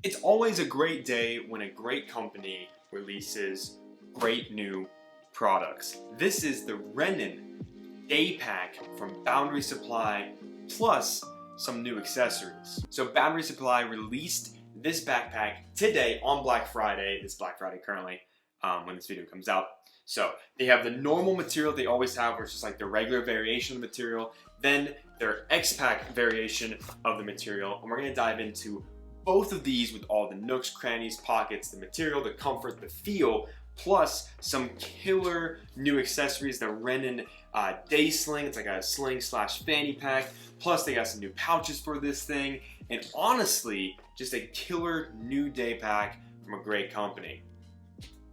It's always a great day when a great company releases great new products. This is the Rennen Daypack from Boundary Supply, plus some new accessories. So Boundary Supply released this backpack today on Black Friday. It's Black Friday currently when this video comes out. So they have the normal material they always have, which is like the regular variation of the material, then their X-Pack variation of the material, and we're gonna dive into both of these with all the nooks, crannies, pockets, the material, the comfort, the feel, plus some killer new accessories, the Rennen Day Sling. It's like a sling slash fanny pack. Plus they got some new pouches for this thing. And honestly, just a killer new day pack from a great company.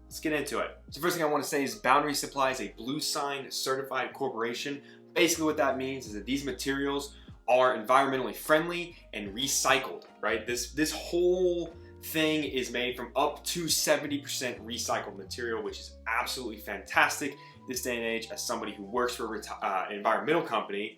Let's get into it. So first thing I want to say is Boundary Supply is a blue sign certified corporation. Basically what that means is that these materials are environmentally friendly and recycled, right? This whole thing is made from up to 70% recycled material, which is absolutely fantastic this day and age. As somebody who works for an environmental company,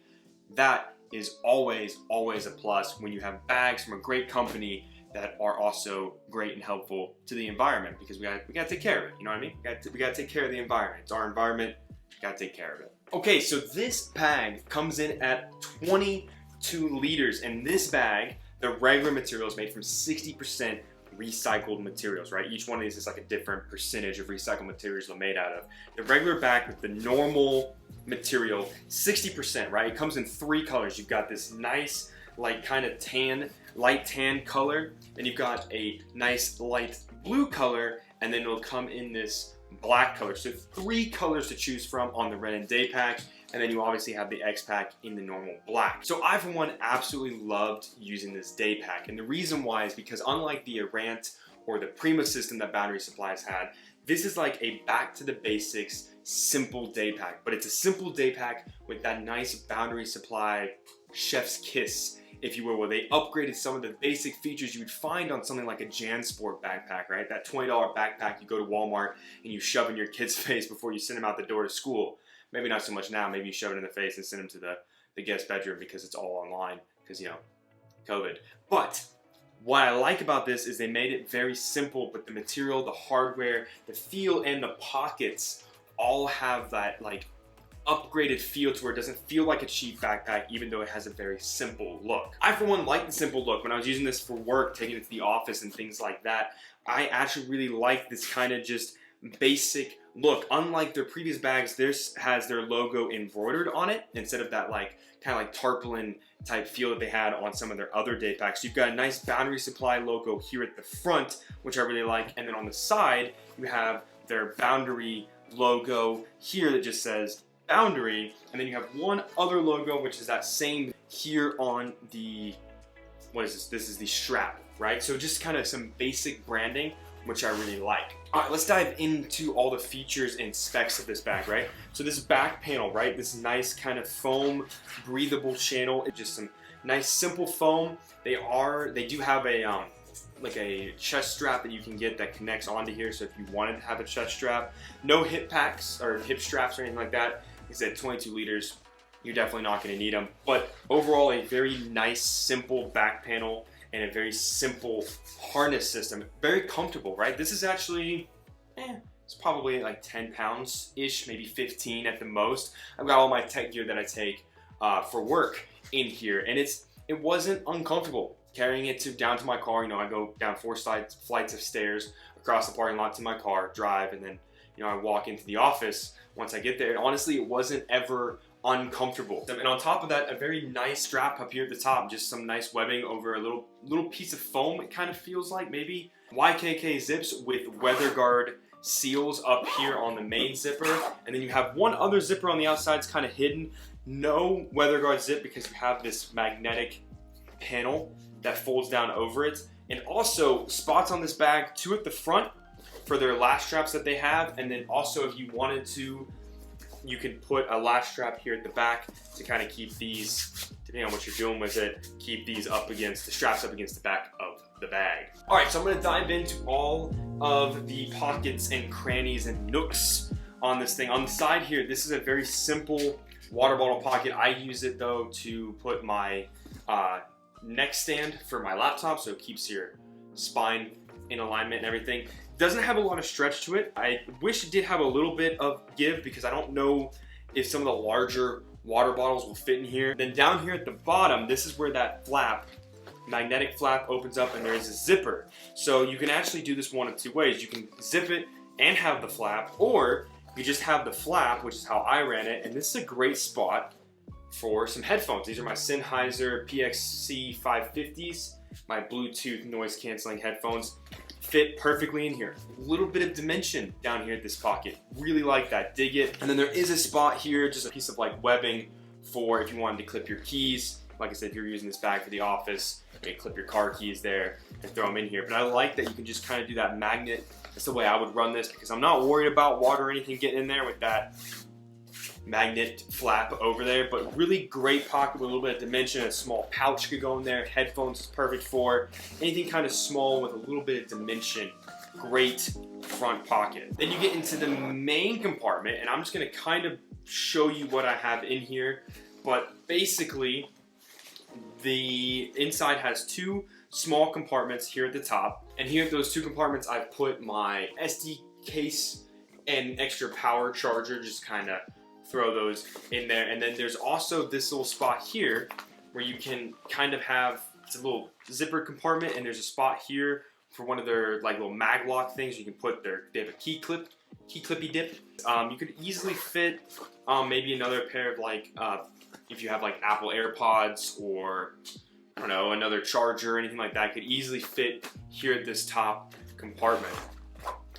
that is always a plus when you have bags from a great company that are also great and helpful to the environment, because we gotta take care of it, you know what I mean? We gotta take care of the environment. It's our environment, we gotta take care of it. Okay, so this bag comes in at 22 liters, and this bag, the regular material is made from 60% recycled materials, right? Each one of these is like a different percentage of recycled materials they're made out of. The regular bag with the normal material, 60%, right? It comes in 3 colors. You've got this nice, like kind of tan, light tan color, then you've got a nice light blue color, and then it'll come in this black color. So 3 colors to choose from on the Rennen Daypack, and then you obviously have the X-Pack in the normal black. So I, for one, absolutely loved using this Daypack, and the reason why is because unlike the Errant or the Prima system that Boundary Supplies had, this is like a back to the basics, simple Daypack, but it's a simple Daypack with that nice Boundary Supply chef's kiss, if you will, where they upgraded some of the basic features you would find on something like a JanSport backpack, right? That $20 backpack you go to Walmart and you shove in your kid's face before you send them out the door to school. Maybe not so much now, maybe you shove it in the face and send them to the guest bedroom because it's all online, because, you know, COVID. But what I like about this is they made it very simple, but the material, the hardware, the feel, and the pockets all have that like upgraded feel to where it doesn't feel like a cheap backpack, even though it has a very simple look. I, for one, like the simple look. When I was using this for work, taking it to the office and things like that, I actually really like this kind of just basic look. Unlike their previous bags, this has their logo embroidered on it instead of that like kind of like tarpaulin type feel that they had on some of their other day packs. You've got a nice Boundary Supply logo here at the front, which I really like, and then on the side you have their Boundary logo here that just says Boundary, and then you have one other logo, which is that same here on the, what is this? This is the strap, right? So just kind of some basic branding, which I really like. All right, let's dive into all the features and specs of this bag, right? So this back panel, right? This nice kind of foam, breathable channel. It's just some nice simple foam. They do have a like a chest strap that you can get that connects onto here. So if you wanted to have a chest strap, no hip packs or hip straps or anything like that. Like I said, 22 liters, you're definitely not going to need them. But overall, a very nice, simple back panel and a very simple harness system. Very comfortable, right? This is actually, it's probably like 10 pounds-ish, maybe 15 at the most. I've got all my tech gear that I take for work in here, and it wasn't uncomfortable carrying it down to my car. You know, I go down 4 flights of stairs across the parking lot to my car, drive, and then, you know, I walk into the office once I get there. And honestly, it wasn't ever uncomfortable. And on top of that, a very nice strap up here at the top, just some nice webbing over a little piece of foam. It kind of feels like maybe YKK zips with weather guard seals up here on the main zipper. And then you have one other zipper on the outside. It's kind of hidden. No weather guard zip because you have this magnetic panel that folds down over it. And also spots on this bag, 2 at the front for their latch straps that they have, and then also if you wanted to, you could put a latch strap here at the back to kind of keep these, depending on what you're doing with it, keep these up against, the straps up against the back of the bag. All right, so I'm gonna dive into all of the pockets and crannies and nooks on this thing. On the side here, this is a very simple water bottle pocket. I use it though to put my neck stand for my laptop, so it keeps your spine in alignment and everything. Doesn't have a lot of stretch to it. I wish it did have a little bit of give because I don't know if some of the larger water bottles will fit in here. Then down here at the bottom, this is where that flap, magnetic flap, opens up and there is a zipper. So you can actually do this one of two ways. You can zip it and have the flap, or you just have the flap, which is how I ran it, and this is a great spot for some headphones. These are my Sennheiser PXC 550s, my Bluetooth noise canceling headphones. Fit perfectly in here. A little bit of dimension down here at this pocket. Really like that, dig it. And then there is a spot here, just a piece of like webbing for if you wanted to clip your keys. Like I said, if you're using this bag for the office, you can clip your car keys there and throw them in here. But I like that you can just kind of do that magnet. That's the way I would run this because I'm not worried about water or anything getting in there with that magnet flap over there. But really great pocket with a little bit of dimension. A small pouch could go in there. Headphones is perfect for anything kind of small with a little bit of dimension. Great front pocket. Then you get into the main compartment, and I'm just going to kind of show you what I have in here. But basically, the inside has two small compartments here at the top, and here at those two compartments I've put my SD case and extra power charger, just kind of throw those in there. And then there's also this little spot here where you can kind of have, it's a little zipper compartment, and there's a spot here for one of their like little mag lock things. You can put they have a key clippy dip. You could easily fit maybe another pair of like if you have like Apple AirPods or I don't know, another charger or anything like that, could easily fit here at this top compartment.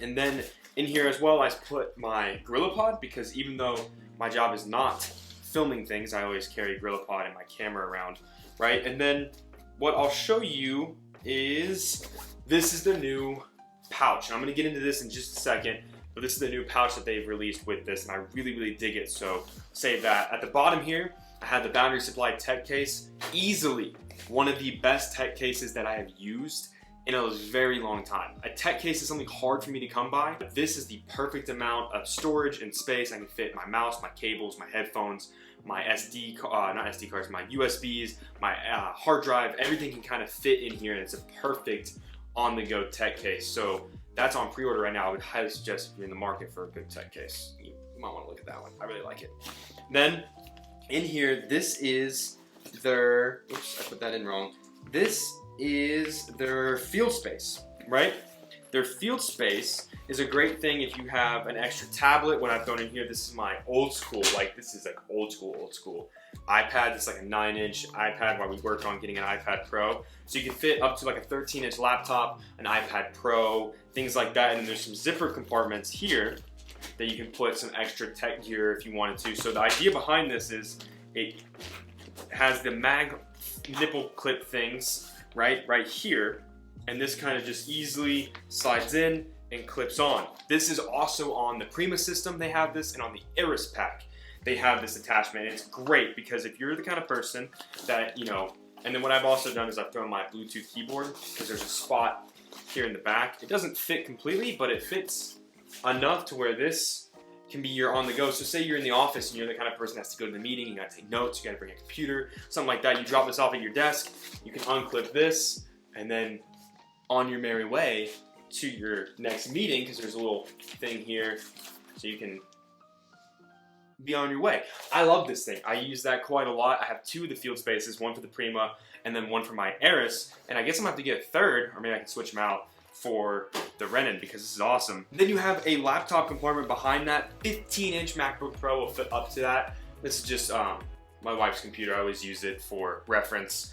And then in here as well, I put my GorillaPod, because even though my job is not filming things, I always carry a GorillaPod and my camera around, right? And then what I'll show you is, this is the new pouch. And I'm gonna get into this in just a second, but this is the new pouch that they've released with this, and I really, really dig it, so save that. At the bottom here, I have the Boundary Supply tech case. Easily one of the best tech cases that I have used in a very long time. A tech case is something hard for me to come by, but this is the perfect amount of storage and space. I can fit my mouse, my cables, my headphones, my my USBs, my hard drive. Everything can kind of fit in here, and it's a perfect on-the-go tech case. So that's on pre-order right now. I would highly suggest if you're in the market for a good tech case, you might want to look at that one. I really like it. Then in here, this is their, oops, I put that in wrong. This is their field space, right? Their field space is a great thing if you have an extra tablet. What I've done in here, this is my old school, like this is like old school iPad. It's like a 9-inch iPad while we work on getting an iPad Pro. So you can fit up to like a 13-inch laptop, an iPad Pro, things like that. And then there's some zipper compartments here that you can put some extra tech gear if you wanted to. So the idea behind this is it has the mag nipple clip things right here, and this kind of just easily slides in and clips on. This is also on the Prima system, they have this, and on the Eris pack they have this attachment. And it's great because if you're the kind of person that, you know, and then what I've also done is I've thrown my Bluetooth keyboard, because there's a spot here in the back. It doesn't fit completely, but it fits enough to where this can be your on the go. So say you're in the office and you're the kind of person that has to go to the meeting, you gotta take notes, you gotta bring a computer, something like that. You drop this off at your desk, you can unclip this, and then on your merry way to your next meeting, because there's a little thing here so you can be on your way. I love this thing. I use that quite a lot. I have two of the field spaces, one for the Prima and then one for my Eris, and I guess I'm gonna have to get a third, or maybe I can switch them out for the Rennen, because this is awesome. Then you have a laptop compartment behind that. 15-inch MacBook Pro will fit up to that. This is just my wife's computer. I always use it for reference.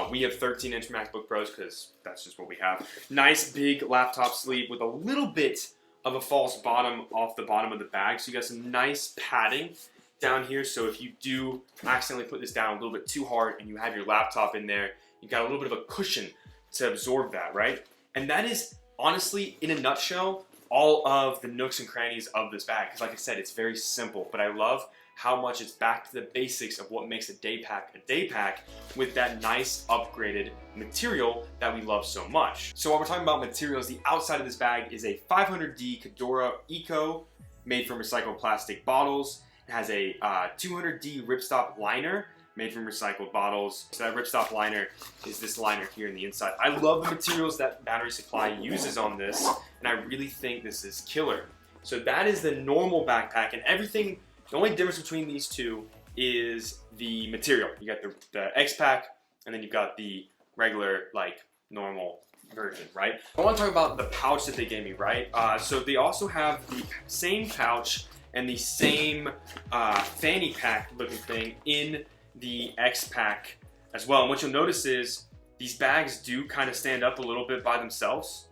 We have 13-inch MacBook Pros because that's just what we have. Nice big laptop sleeve with a little bit of a false bottom off the bottom of the bag. So you got some nice padding down here. So if you do accidentally put this down a little bit too hard and you have your laptop in there, you got a little bit of a cushion to absorb that, right? And that is honestly, in a nutshell, all of the nooks and crannies of this bag. Because like I said, it's very simple, but I love how much it's back to the basics of what makes a day pack with that nice upgraded material that we love so much. So while we're talking about materials, the outside of this bag is a 500D Cadora Eco made from recycled plastic bottles. It has a 200D ripstop liner made from recycled bottles. So that ripstop liner is this liner here in the inside. I love the materials that Boundary Supply uses on this, and I really think this is killer. So that is the normal backpack, and everything, the only difference between these two is the material. You got the X-Pack, and then you've got the regular, like, normal version, right? I want to talk about the pouch that they gave me, right? So they also have the same pouch and the same fanny pack looking thing in the X-Pack as well. And what you'll notice is these bags do kind of stand up a little bit by themselves,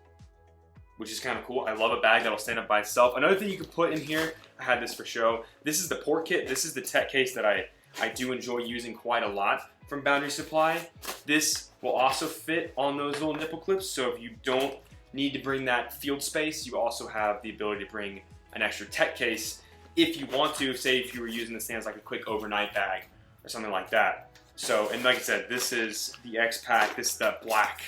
which is kind of cool. I love a bag that'll stand up by itself. Another thing you can put in here, I had this for show. This is the port kit. This is the tech case that I do enjoy using quite a lot from Boundary Supply. This will also fit on those little nipple clips, so if you don't need to bring that field space, you also have the ability to bring an extra tech case if you want to, say if you were using this thing as like a quick overnight bag or something like that. So, and like I said, this is the X-Pack. This is the black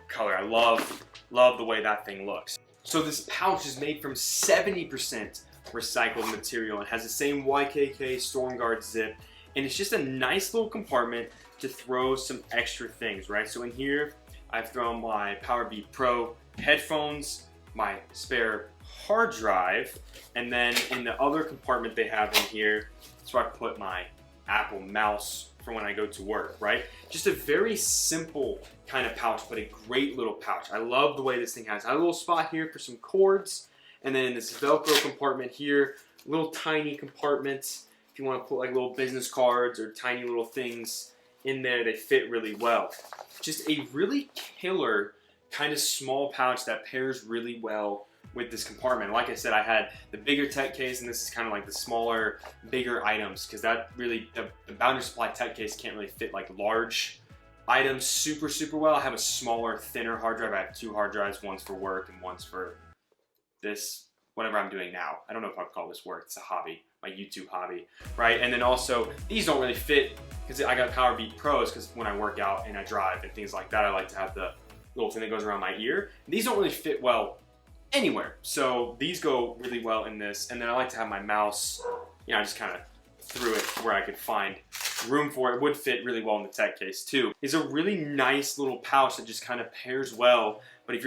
color. I love the way that thing looks. So this pouch is made from 70% recycled material and has the same YKK Storm Guard zip, and it's just a nice little compartment to throw some extra things, right? So in here, I've thrown my PowerBeat Pro headphones, my spare hard drive, and then in the other compartment they have in here, that's where I put my Apple mouse for when I go to work, right? Just a very simple kind of pouch, but a great little pouch. I love the way this thing has a little spot here for some cords, and then in this Velcro compartment here, little tiny compartments. If you want to put like little business cards or tiny little things in there, they fit really well. Just a really killer kind of small pouch that pairs really well with this compartment. Like I said, I had the bigger tech case, and this is kind of like the smaller, bigger items, because that really, the Boundary Supply tech case can't really fit like large items super well. I have a smaller, thinner hard drive. I have two hard drives, one's for work and one's for this, whatever I'm doing now. I don't know if I'd call this work, it's a hobby, my YouTube hobby, right? And then also, these don't really fit, because I got PowerBeat Pros, because when I work out and I drive and things like that, I like to have the little thing that goes around my ear. These don't really fit well anywhere, so these go really well in this. And then I like to have my mouse, you know, I just kind of threw it where I could find room for it. It would fit really well in the tech case too. It's a really nice little pouch that just kind of pairs well. But if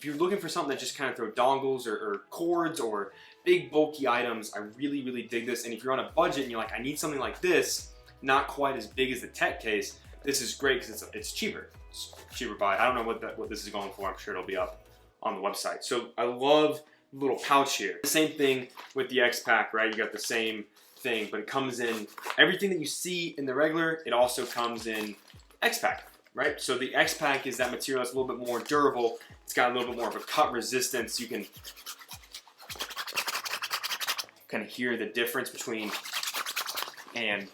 you're looking for something that just kind of throw dongles or cords or big bulky items, I really dig this. And if you're on a budget and you're like, I need something like this, not quite as big as the tech case, this is great because it's cheaper. It's cheaper by, I don't know what this is going for. I'm sure it'll be up on the website. So I love the little pouch here. The same thing with the X-Pack, right? You got the same thing, but it comes in everything that you see in the regular. It also comes in X-Pack, right? So the X-Pack is that material that's a little bit more durable. It's got a little bit more of a cut resistance. You can kind of hear the difference between, and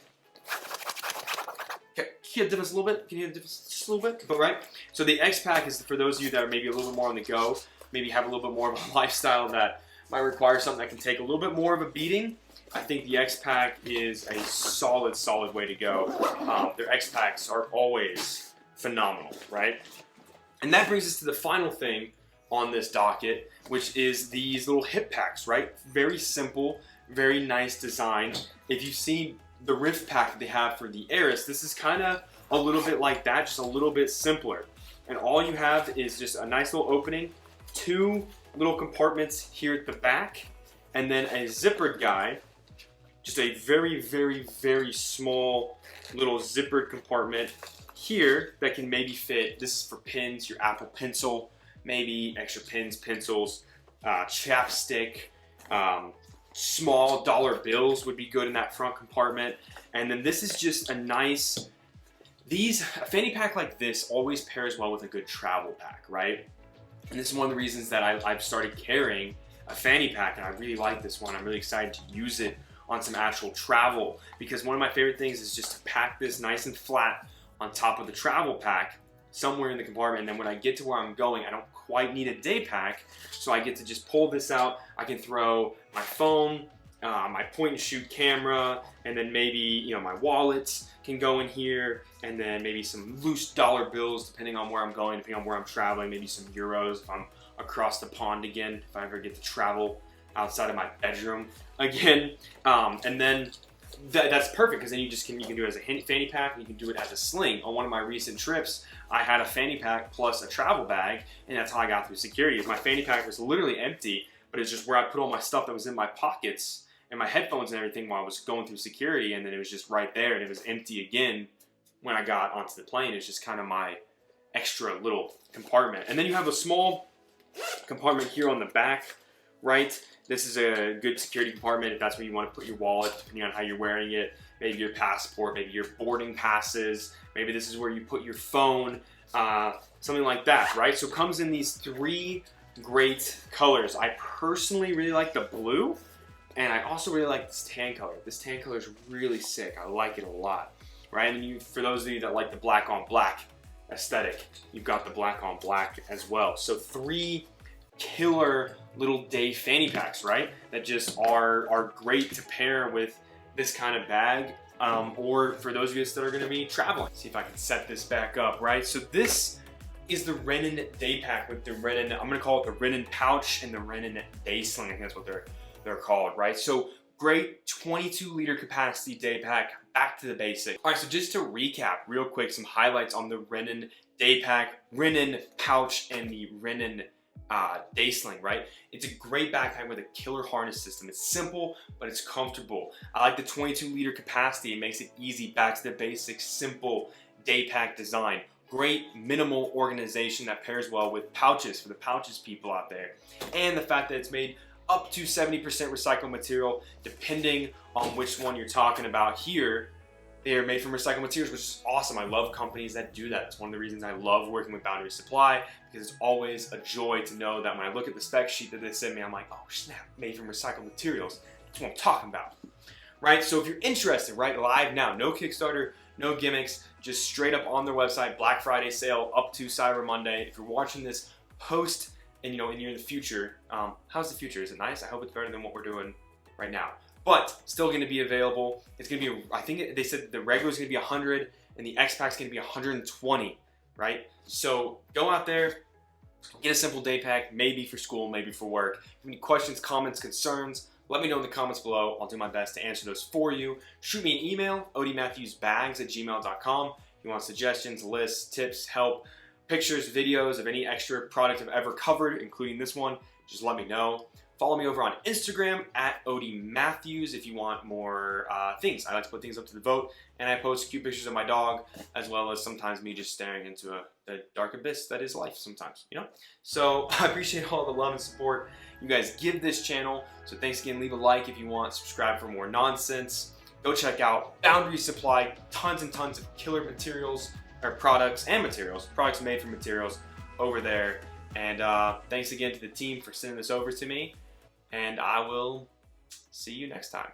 can you hear the difference a little bit? Can you hear the difference just a little bit? But right? So the X-Pack is for those of you that are maybe a little bit more on the go, maybe have a little bit more of a lifestyle that might require something that can take a little bit more of a beating. I think the X-Pack is a solid way to go. Their X-Packs are always phenomenal, right? And that brings us to the final thing on this docket, which is these little hip packs, right? Very simple, very nice design. If you've seen the Rift pack that they have for the Aris, this is kind of a little bit like that, just a little bit simpler. And all you have is just a nice little opening, two little compartments here at the back, and then a zippered guy. Just a very small little zippered compartment here that can maybe fit, this is for pins, your Apple Pencil, maybe extra pins, pencils, chapstick, small dollar bills would be good in that front compartment. And then this is just a nice, a fanny pack like this always pairs well with a good travel pack, right? And this is one of the reasons that I've started carrying a fanny pack, and I really like this one. I'm really excited to use it on some actual travel, because one of my favorite things is just to pack this nice and flat on top of the travel pack somewhere in the compartment, and then when I get to where I'm going, I don't quite need a day pack, so I get to just pull this out. I can throw my phone, my point and shoot camera, and then maybe, you know, my wallets can go in here, and then maybe some loose dollar bills depending on where I'm going, depending on where I'm traveling, maybe some euros if I'm across the pond again, if I ever get to travel outside of my bedroom again. And then that's perfect, because then you can do it as a fanny pack, and you can do it as a sling. On one of my recent trips, I had a fanny pack plus a travel bag, and that's how I got through security. My fanny pack was literally empty, but it's just where I put all my stuff that was in my pockets and my headphones and everything while I was going through security, and then it was just right there, and it was empty again when I got onto the plane. It's just kind of my extra little compartment. And then you have a small compartment here on the back, right? This is a good security compartment if that's where you want to put your wallet, depending on how you're wearing it. Maybe your passport, maybe your boarding passes, maybe this is where you put your phone, something like that, right? So it comes in these 3 great colors. I personally really like the blue, and I also really like this tan color. This tan color is really sick. I like it a lot, right? And for those of you that like the black on black aesthetic, you've got the black on black as well. So 3 killer little day fanny packs, right? That just are great to pair with this kind of bag, or for those of you that are going to be traveling. See if I can set this back up, right? So this is the Rennen Daypack with the Rennen, I'm going to call it the Rennen Pouch and the Rennen Sling. I think that's what they're called, right? So great 22-liter capacity day pack, back to the basics. All right, so just to recap real quick, some highlights on the Rennen Daypack, Rennen Pouch, and the Rennen Sling, right? It's a great backpack with a killer harness system. It's simple, but it's comfortable. I like the 22-liter capacity. It makes it easy, back to the basics, simple day pack design. Great minimal organization that pairs well with pouches for the pouches people out there. And the fact that it's made up to 70% recycled material, depending on which one you're talking about here. They are made from recycled materials, which is awesome. I love companies that do that. It's one of the reasons I love working with Boundary Supply, because it's always a joy to know that when I look at the spec sheet that they send me, I'm like, oh snap, made from recycled materials. That's what I'm talking about, right? So if you're interested, right, live now, no Kickstarter, no gimmicks, just straight up on their website, Black Friday sale up to Cyber Monday. If you're watching this post and you're in the future, how's the future? Is it nice? I hope it's better than what we're doing right now. But still going to be available. It's going to be, I think they said the regular is going to be 100 and the X-Pack's going to be 120, right? So go out there, get a simple day pack, maybe for school, maybe for work. If you have any questions, comments, concerns, let me know in the comments below. I'll do my best to answer those for you. Shoot me an email, odiematthewsbags@gmail.com. If you want suggestions, lists, tips, help, pictures, videos of any extra product I've ever covered, including this one, just let me know. Follow me over on Instagram @odiematthews if you want more things. I like to put things up to the vote, and I post cute pictures of my dog, as well as sometimes me just staring into the dark abyss that is life sometimes, you know? So I appreciate all the love and support you guys give this channel. So thanks again. Leave a like if you want. Subscribe for more nonsense. Go check out Boundary Supply. Tons and tons of killer materials, or products made from materials over there. And thanks again to the team for sending this over to me. And I will see you next time.